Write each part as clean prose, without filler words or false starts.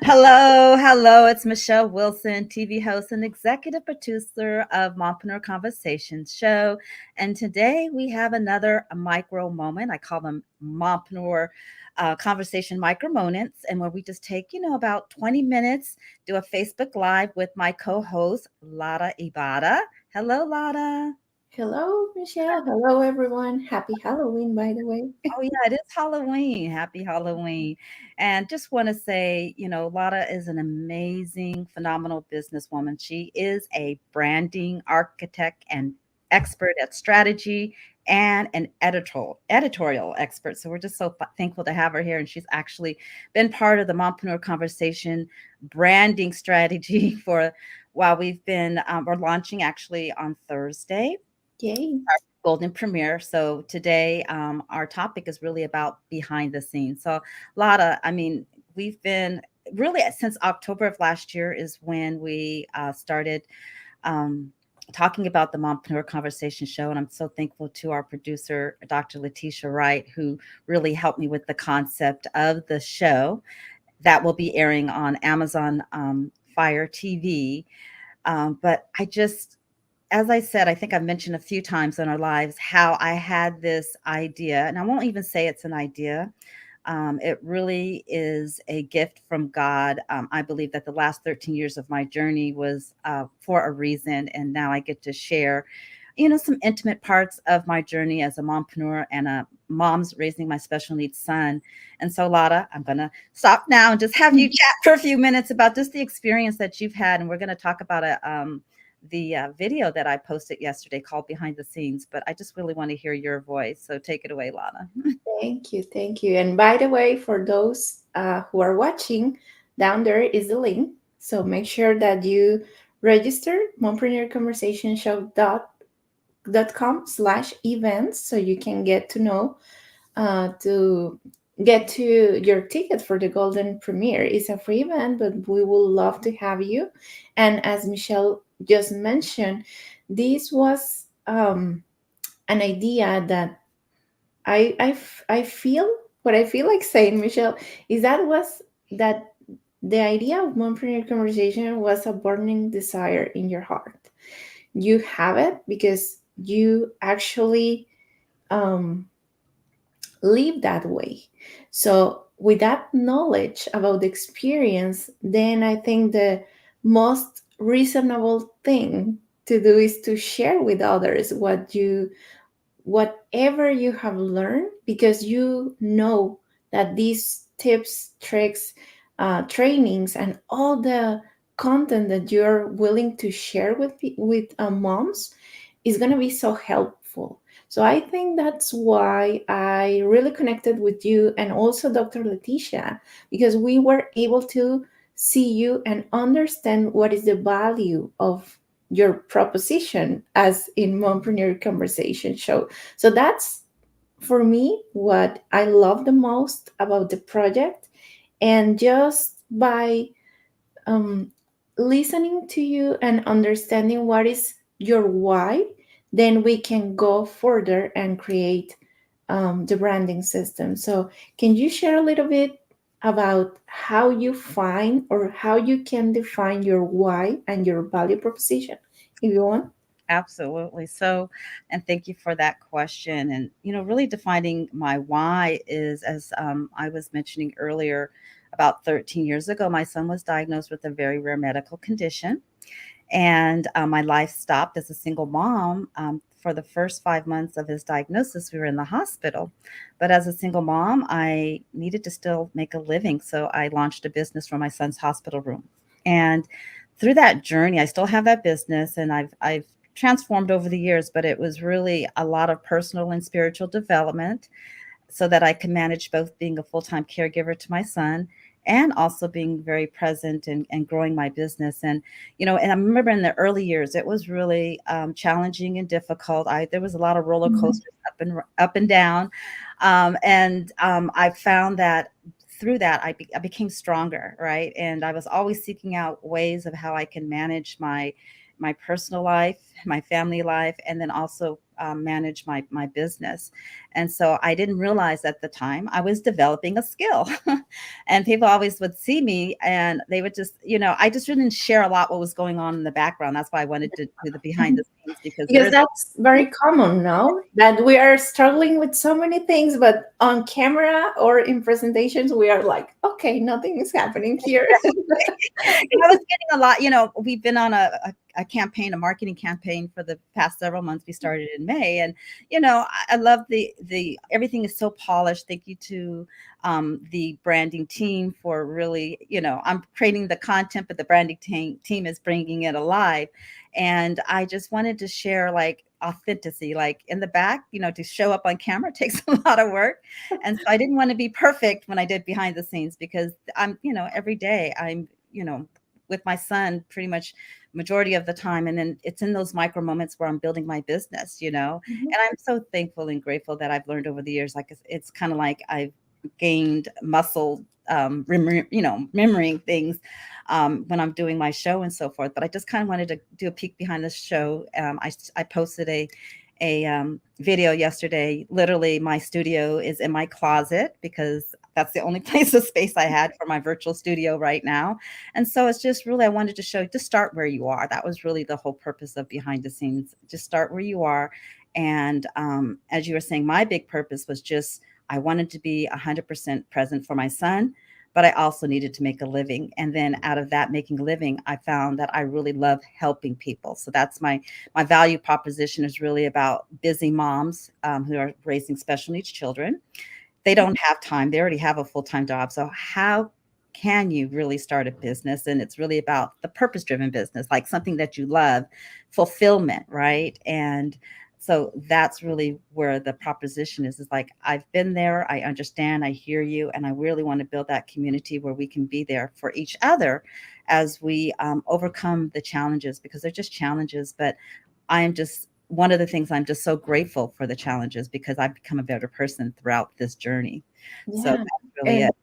Hello. It's Michele Wilson, TV host and executive producer of Mompreneur Conversations Show. And today we have another micro moment. I call them Mompreneur Conversation Micro Moments, and where we just take, about 20 minutes, do a Facebook Live with my co host, Laura Ibarra. Hello, Laura. Hello, Michelle. Hello, everyone. Happy Halloween, by the way. Oh, yeah, it is Halloween. Happy Halloween. And just want to say, Lada is an amazing, phenomenal businesswoman. She is a branding architect and expert at strategy and an editorial expert. So we're just so thankful to have her here. And she's actually been part of the Mompreneur Conversation branding strategy for while we've been, we're launching actually on Thursday Yay. golden premiere. So today, our topic is really about behind the scenes. So, Lotta, I mean, we've been really since October of last year is when we started um, talking about the Mompreneur Conversation Show, and I'm so thankful to our producer, Dr. Letitia Wright, who really helped me with the concept of the show that will be airing on Amazon Fire TV. But I just as I said, I think I've mentioned a few times in our lives how I had this idea, and I won't even say it's an idea. It really is a gift from God. I believe that the last 13 years of my journey was for a reason, and now I get to share, some intimate parts of my journey as a mompreneur and a mom's raising my special needs son. And so, Lotta, I'm going to stop now and just have you chat for a few minutes about just the experience that you've had, and we're going to talk about the video that I posted yesterday called Behind the Scenes, but I just really want to hear your voice. So take it away, Lana. Thank you. Thank you. And by the way, for those who are watching, down there is the link. So make sure that you register mompreneurconversationshow.com/events so you can get to know to get to your ticket for the golden premiere. It's a free event, but we will love to have you. And as Michelle just mentioned, this was an idea that I feel what I feel like saying, Michelle, is that the idea of mompreneur conversation was a burning desire in your heart. You have it because you actually um, live that way. So, with that knowledge about the experience, then I think the most reasonable thing to do is to share with others whatever you have learned, because you know that these tips, tricks, trainings, and all the content that you're willing to share with moms is going to be so helpful. So I think that's why I really connected with you and also Dr. Letitia, because we were able to see you and understand what is the value of your proposition as in Mompreneur Conversation Show. So that's for me what I love the most about the project. And just by um, listening to you and understanding what is your why, then we can go further and create the branding system. So, can you share a little bit about how you find or how you can define your why and your value proposition, if you want? Absolutely. So, and thank you for that question. And, really defining my why is, as I was mentioning earlier, about 13 years ago, my son was diagnosed with a very rare medical condition. And my life stopped as a single mom. For the first 5 months of his diagnosis, we were in the hospital. But as a single mom, I needed to still make a living. So I launched a business from my son's hospital room. And through that journey, I still have that business, and I've transformed over the years, but it was really a lot of personal and spiritual development so that I can manage both being a full-time caregiver to my son and also being very present and growing my business. And I remember in the early years, it was really challenging and difficult. There was a lot of roller Mhm. coasters up and down. I found that through that, I became stronger, right? And I was always seeking out ways of how I can manage my personal life, my family life, and then also manage my business. And so I didn't realize at the time I was developing a skill. And people always would see me and they would just, I just didn't share a lot what was going on in the background. That's why I wanted to do the behind the scenes, because there Because is. that's very common now that we are struggling with so many things, but on camera or in presentations, we are like, okay, nothing is happening here. I was getting a lot, we've been on a campaign, a marketing campaign for the past several months. We started in May, and I love the everything is so polished. Thank you to the branding team for really, I'm creating the content, but the branding team is bringing it alive. And I just wanted to share like authenticity, like in the back, to show up on camera takes a lot of work. And so I didn't want to be perfect when I did behind the scenes, because I'm, every day I'm, with my son pretty much majority of the time. And then it's in those micro moments where I'm building my business, Mhm. and I'm so thankful and grateful that I've learned over the years. Like it's kind of like I've gained muscle, remembering things when I'm doing my show and so forth. But I just kind of wanted to do a peek behind the show. I posted a video yesterday. Literally, my studio is in my closet because that's the only place of space I had for my virtual studio right now. And so it's just really, I wanted to show, just start where you are. That was really the whole purpose of behind the scenes. Just start where you are. And as you were saying, my big purpose was just, I wanted to be 100% present for my son, but I also needed to make a living. And then out of that making a living, I found that I really love helping people. So that's my value proposition, is really about busy moms who are raising special needs children. They don't have time. They already have a full-time job. So how can you really start a business? And it's really about the purpose-driven business, like something that you love, fulfillment, right? And so that's really where the proposition is like, I've been there, I understand, I hear you, and I really want to build that community where we can be there for each other as we overcome the challenges, because they're just challenges. But I am just, one of the things, I'm just so grateful for the challenges, because I've become a better person throughout this journey. So Yeah. that's really And it.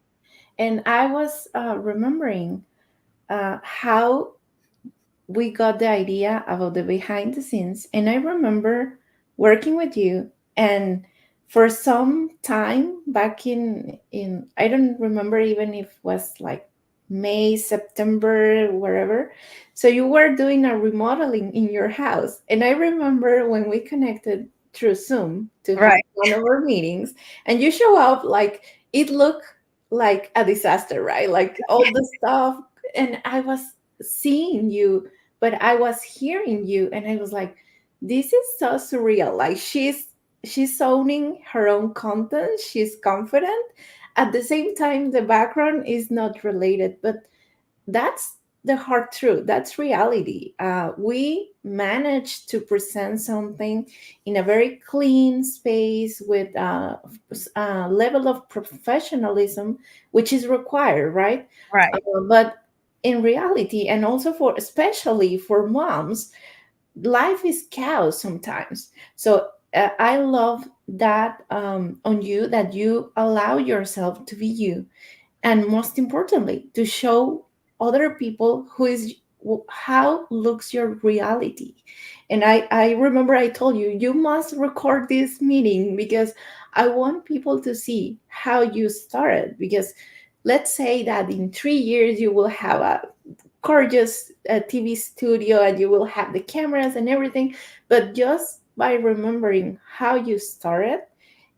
and I was remembering how we got the idea about the behind the scenes, and I remember working with you, and for some time back in I don't remember even if it was like May, September, wherever. So you were doing a remodeling in your house, and I remember when we connected through Zoom to have Right. one of our meetings, and you show up like it looked like a disaster, right? Like all the stuff, and I was seeing you, but I was hearing you, and I was like, this is so surreal. Like she's owning her own content, she's confident. At the same time, the background is not related, but that's the hard truth. That's reality. We managed to present something in a very clean space with a level of professionalism which is required, right? Right. But in reality, and also for especially for moms, life is chaos sometimes. So I love that on you, that you allow yourself to be you, and most importantly to show other people who is how looks your reality. And I remember I told you, you must record this meeting because I want people to see how you started. Because let's say that in 3 years you will have a gorgeous TV studio and you will have the cameras and everything, but just by remembering how you started,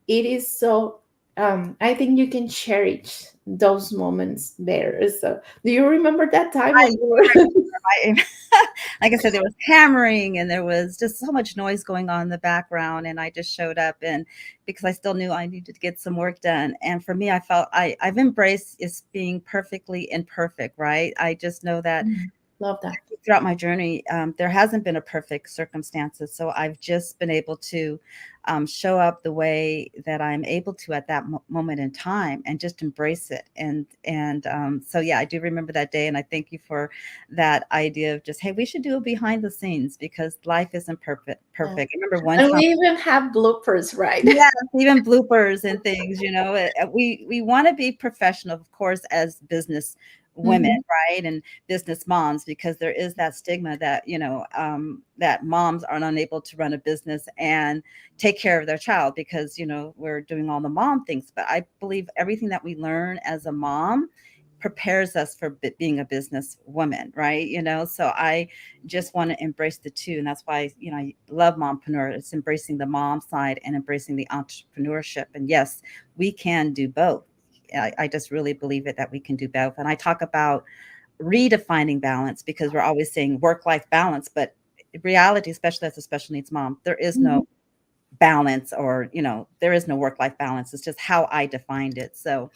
it is so I think you can cherish those moments there. So do you remember that time I when you were I like I said, there was hammering and there was just so much noise going on in the background, and I just showed up, and because I still knew I needed to get some work done. And for me, I felt I've embraced is being perfectly imperfect, right? I just know that love that? throughout my journey, there hasn't been a perfect circumstances. So I've just been able to show up the way that I'm able to at that moment in time, and just embrace it. And so yeah, I do remember that day, and I thank you for that idea of just, hey, we should do a behind the scenes, because life isn't perfect. Yeah. Perfect. I remember one And we time. even have bloopers, right? Yeah, even bloopers and things, we want to be professional, of course, as business women, Mhm. right? And business moms, because there is that stigma that, that moms are unable to run a business and take care of their child because, we're doing all the mom things. But I believe everything that we learn as a mom prepares us for being a business woman, right? So I just want to embrace the two. And that's why, I love Mompreneur. It's embracing the mom side and embracing the entrepreneurship. And yes, we can do both. I just really believe it that we can do both. And I talk about redefining balance because we're always saying work life balance, but in reality, especially as a special needs mom, there is Mhm. no balance, or there is no work life balance. It's just how I defined it. So,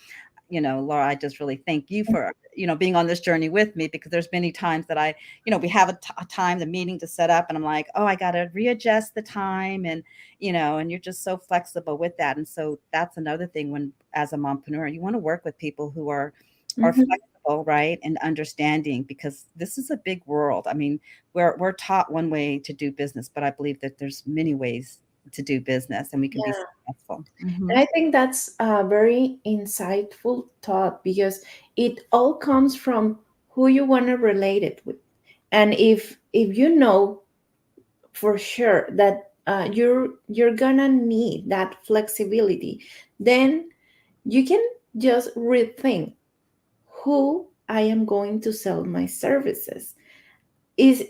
Laura, I just really thank you for, being on this journey with me, because there's many times that we have a time, the meeting to set up, and I'm like, oh, I got to readjust the time. And, and you're just so flexible with that. And so that's another thing when, as a mompreneur, you want to work with people who are Mhm. flexible, right? And understanding, because this is a big world. I mean, we're taught one way to do business, but I believe that there's many ways to do business and we can be Yeah. successful. And I think that's a very insightful thought because it all comes from who you want to relate it with. And if you know for sure that you're gonna need that flexibility, then you can just rethink who I am going to sell my services. Is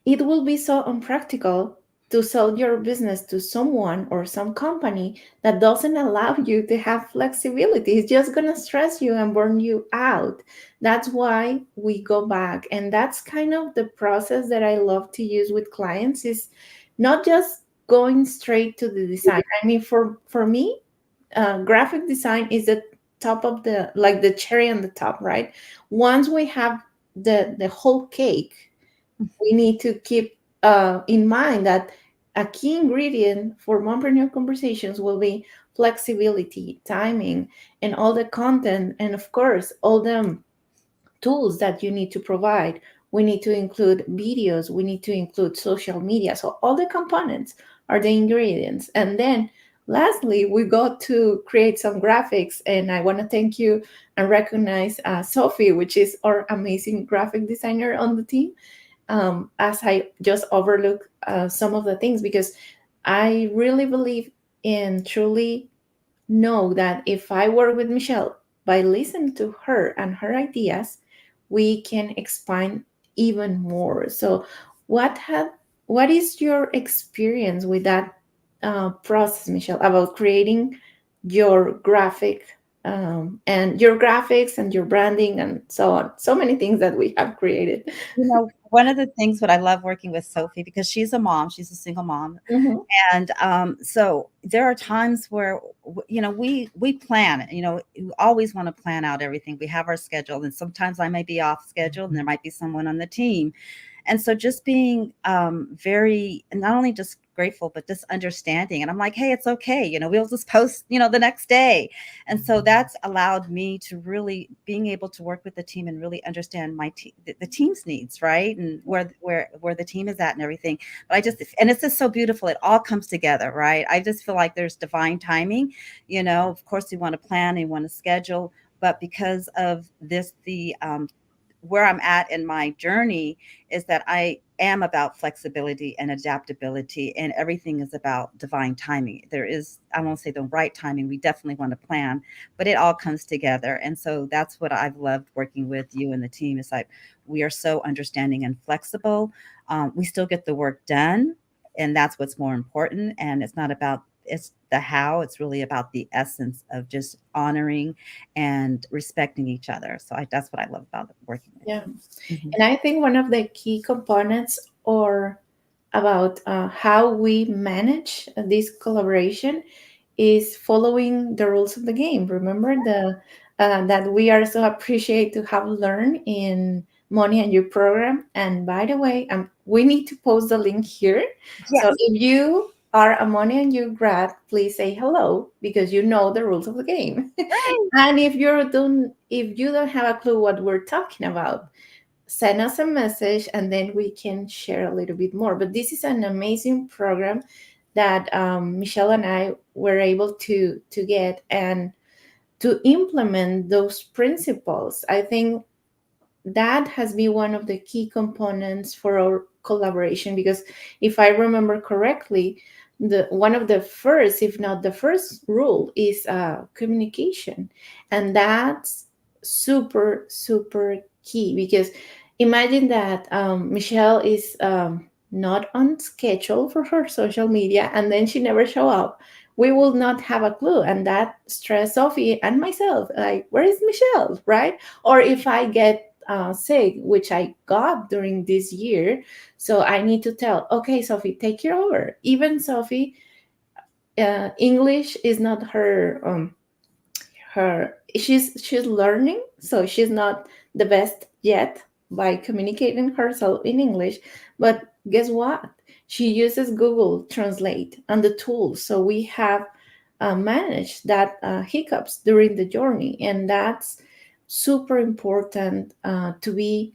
it will be so unpractical to sell your business to someone or some company that doesn't allow you to have flexibility. It's just going to stress you and burn you out. That's why we go back, and that's kind of the process that I love to use with clients, is not just going straight to the design. I mean, for me, graphic design is the top of the, like the cherry on the top, right? Once we have the whole cake, we need to keep in mind that a key ingredient for Mompreneur Conversations will be flexibility, timing, and all the content, and of course, all the tools that you need to provide. We need to include videos, we need to include social media. So, all the components are the ingredients. And then, lastly, we got to create some graphics. And I want to thank you and recognize Sophie, which is our amazing graphic designer on the team, as I just overlook some of the things, because I really believe and truly know that if I work with Michelle, by listening to her and her ideas, we can expand even more. So, what have what is your experience with that process, Michelle, about creating your graphic and your graphics and your branding and so on? So many things that we have created. One of the things what I love working with Sophie, because she's a mom, she's a single mom. Mhm. And so there are times where, we plan, you always want to plan out everything. We have our schedule, and sometimes I may be off schedule and there might be someone on the team. And so just being very, not only just grateful, but just understanding. And I'm like, hey, it's okay. We'll just post, the next day. And so that's allowed me to really being able to work with the team and really understand my team, the team's needs, right? And where the team is at and everything. But and it's just so beautiful. It all comes together, right? I just feel like there's divine timing. Of course, we want to plan, we want to schedule, but because of this, where I'm at in my journey is that I am about flexibility and adaptability, and everything is about divine timing. There is, I won't say the right timing, we definitely want to plan, but it all comes together. And so that's what I've loved working with you and the team, is like we are so understanding and flexible. We still get the work done, and that's what's more important. And it's not about, it's the how, it's really about the essence of just honoring and respecting each other. So that's what I love about working with Yeah. you. Mhm. And I think one of the key components, or about how we manage this collaboration, is following the rules of the game. Remember the that we are so appreciate to have learned in Money and You program. And by the way, we need to post the link here. So Yes. if you are a Money and You grad, please say hello, because you know the rules of the game. Right. And if you don't have a clue what we're talking about, send us a message and then we can share a little bit more. But this is an amazing program that Michelle and I were able to get. And to implement those principles. I think that has been one of the key components for our collaboration, because if I remember correctly, the one of the first, if not the first rule, is communication. And that's super super key, because imagine that Michelle is not on schedule for her social media, and then she never show up. We will not have a clue, and that stress Sophie and myself, like, where is Michelle, right? Or if I get sick, which I got during this year, so I need to tell, okay, Sophie, take it over. Even Sophie, English is not her she's learning, so she's not the best yet by communicating herself in English. But guess what, she uses Google Translate and the tools, so we have managed that hiccups during the journey. And that's super important, to be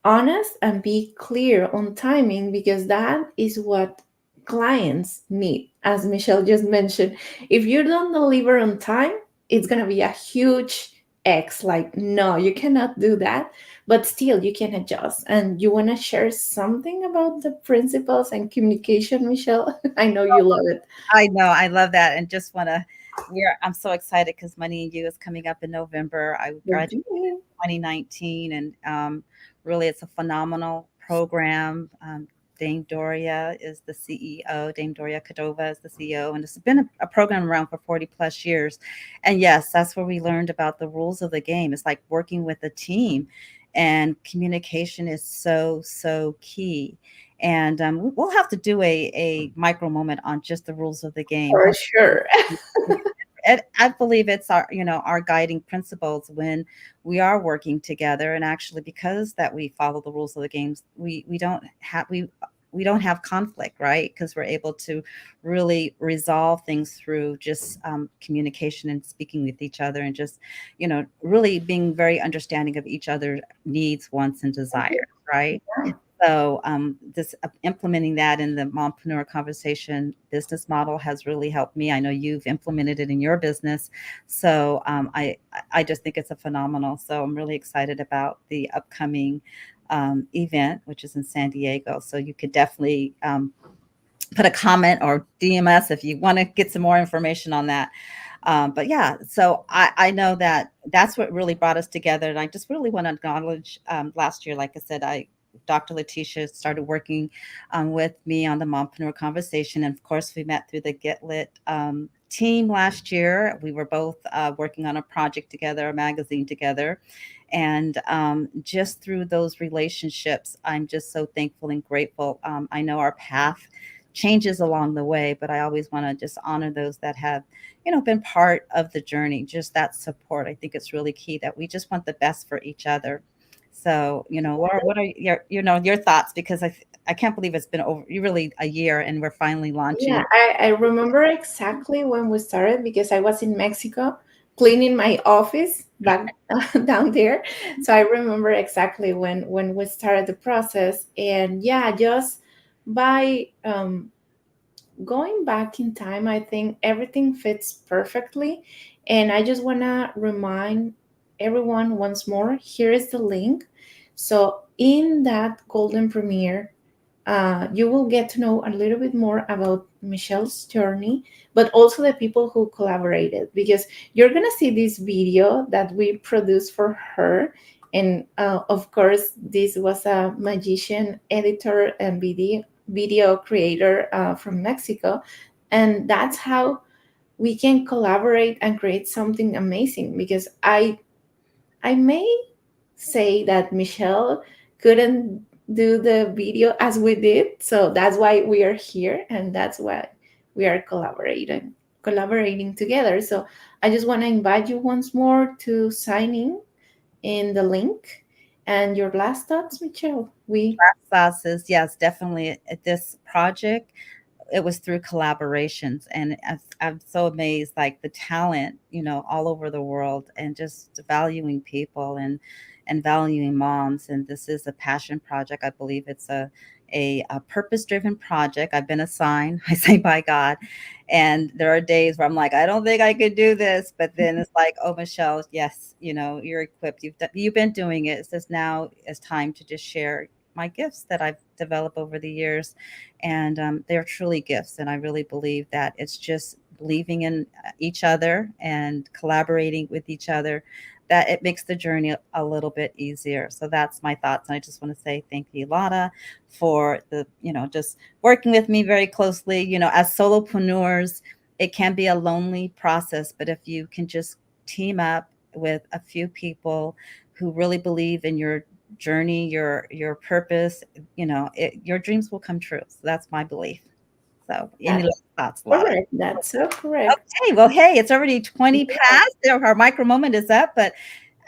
honest and be clear on timing, because that is what clients need. As Michelle just mentioned, if you don't deliver on time, it's going to be a huge X, like, no, you cannot do that. But still, you can adjust. And you want to share something about the principles and communication, Michelle? I know you love it. I know, I love that, and just wanna I'm so excited because Money and You is coming up in November. I We're graduated doing 2019, and really, it's a phenomenal program. Dame Doria is the CEO. Dame Doria Cadova is the CEO, and it's been a program around for 40 plus years. And yes, that's where we learned about the rules of the game. It's like working with a team, and communication is so so key. And we'll have to do a micro moment on just the rules of the game. for sure. I believe it's our, our guiding principles when we are working together. And actually, because that we follow the rules of the games, we don't have conflict, right? Because we're able to really resolve things through just communication and speaking with each other, and just, really being very understanding of each other's needs, wants, and desires, right? So this implementing that in the Mompreneur Conversation business model has really helped me. I know you've implemented it in your business, so I just think it's a phenomenal. So I'm really excited about the upcoming event, which is in San Diego. So you could definitely put a comment or DM us if you want to get some more information on that. But yeah, so I know that that's what really brought us together. And I just really want to acknowledge last year, like I said, Dr. Letitia started working with me on the Mompreneur Conversation. And of course, we met through the Get Lit team last year. We were both working on a project together, a magazine together. And just through those relationships, I'm just so thankful and grateful. I know our path changes along the way, but I always want to just honor those that have, been part of the journey. Just that support. I think it's really key that we just want the best for each other. So, Laura, what are your thoughts? Because I can't believe it's been over really a year, and we're finally Yeah, launching. I remember exactly when we started, because I was in Mexico cleaning my office back down there. So I remember exactly when we started the process. And yeah, just by going back in time, I think everything fits perfectly. And I just want to remind everyone once more, here is the link. So in that golden premiere, you will get to know a little bit more about Michelle's journey, but also the people who collaborated, because you're going to see this video that we produced for her. And of course, this was a magician, editor, and video creator from Mexico. And that's how we can collaborate and create something amazing, because I may say that Michelle couldn't do the video as we did. So that's why we are here, and that's why we are collaborating together. So I just want to invite you once more to sign in the link. And your last thoughts, Michelle? We Classes, yes, definitely. This project it was through collaborations, and I'm so amazed, like the talent, all over the world, and just valuing people and valuing moms. And this is a passion project. I believe it's a purpose-driven project. I've been assigned, I say, by God. And there are days where I'm like, I don't think I could do this, but then it's like, oh, Michele, yes, you're equipped. You've been doing it. It's just now it's time to just share my gifts that I've developed over the years, and they're truly gifts. And I really believe that it's just believing in each other and collaborating with each other, that it makes the journey a little bit easier. So that's my thoughts. And I just want to say thank you, Laura, for just working with me very closely. As solopreneurs, it can be a lonely process, but if you can just team up with a few people who really believe in your journey, your purpose, your dreams will come true. So that's my belief. So any That's last thoughts, Laura? correct. That's so correct. Okay, well, hey, it's already 20 Yeah. past. Our micro moment is up, but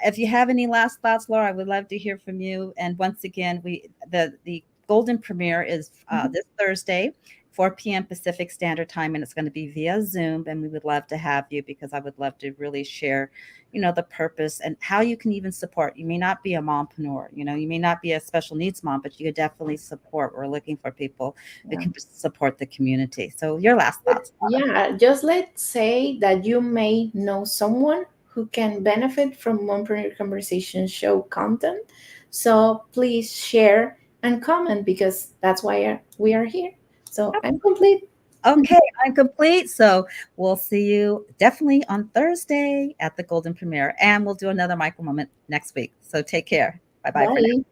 if you have any last thoughts, Laura, I would love to hear from you. And once again, the golden premiere is Mhm. this Thursday, 4 p.m. Pacific Standard Time, and it's going to be via Zoom. And we would love to have you, because I would love to really share, the purpose and how you can even support. You may not be a mompreneur, you may not be a special needs mom, but you could definitely support. We're looking for people who Yeah. can support the community. So your last But thoughts, Laura? yeah, just let's say that you may know someone who can benefit from Mompreneur Conversation Show content. So please share and comment, because that's why we are here. So I'm complete. Okay, I'm complete. So we'll see you definitely on Thursday at the Golden Premiere, and we'll do another micro moment next week. So take care. Bye bye for now. Bye.